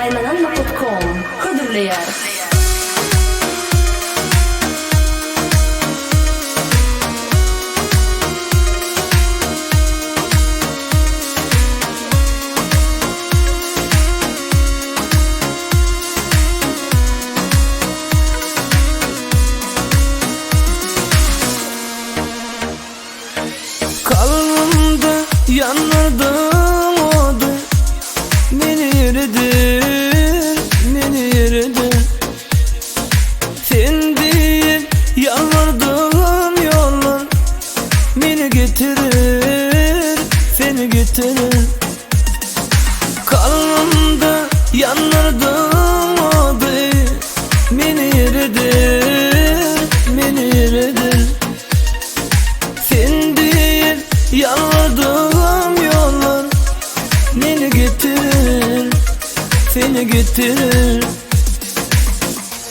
Aymananma.com Hıdırlayar. Kalbimde yanardın odu, meni yeridir, meni yeridir. Sen değil yalvardığım yollar beni getirir, seni getirir. Kalbimde yanardın odu, meni yeridir, meni yeridir. Sen değil yalvardığım yollar beni getirir, seni getirir.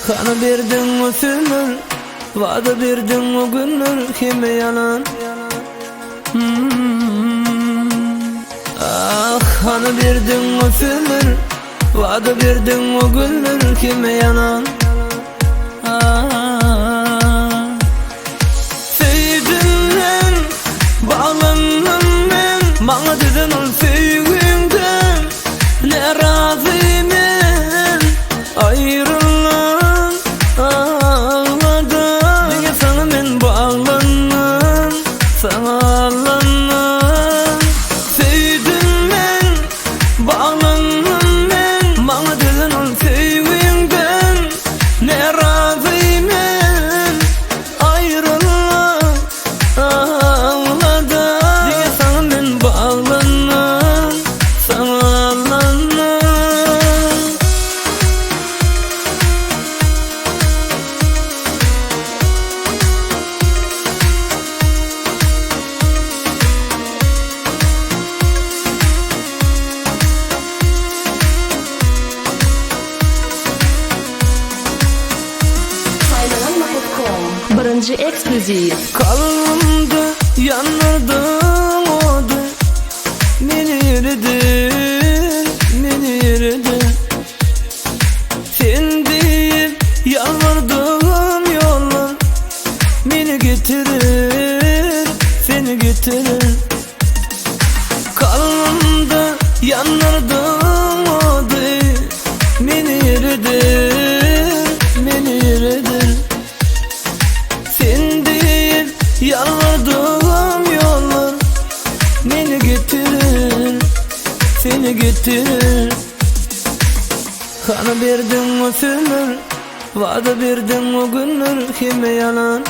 Kana verdin o sözler, vada verdin o günler, kime yalan? Ah, kana verdin o sözler, vada verdin o günler, kime yalan? Sevdimden bağlandım ben, bana dedin ol sevginden. Ne razıyım ben ayrılan, ağladım. Niye sana ben bağlandım, sana ağlandım. Sevdim ben, bağlandım ben, bana dedin ol sevginden. Ne razıyım ben ayrılan, ağladım. Niye sana ben bağlandım, sana ağlandım. Aymananma.com Birinci ekskluziv. Kalbimde yanardın odu, meni yeridir, meni yeridir. Sen değil yalvardığım yollar beni getirir, seni getirir. Kalbimde yanardın odu, meni yeridir, meni yeridir. Sen değil yalvardığım yollar beni getirir, seni getirir. Kana verdin o sözler, vada verdin o günler, kime yalan?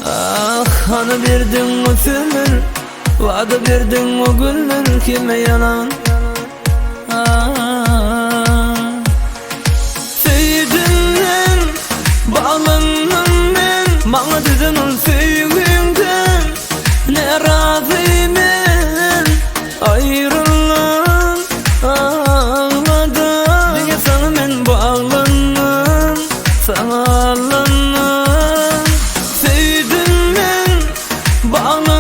Ah, kana verdin o sözler, vada verdin o günler, kime yalan? Sevdimden bağlandım ben, bana dedin ol sevginden. Ne razıyım ben ayrılan, ağladım. Niye sana ben bağlandım, sana ağlandım. Sevdim ben, bağlandım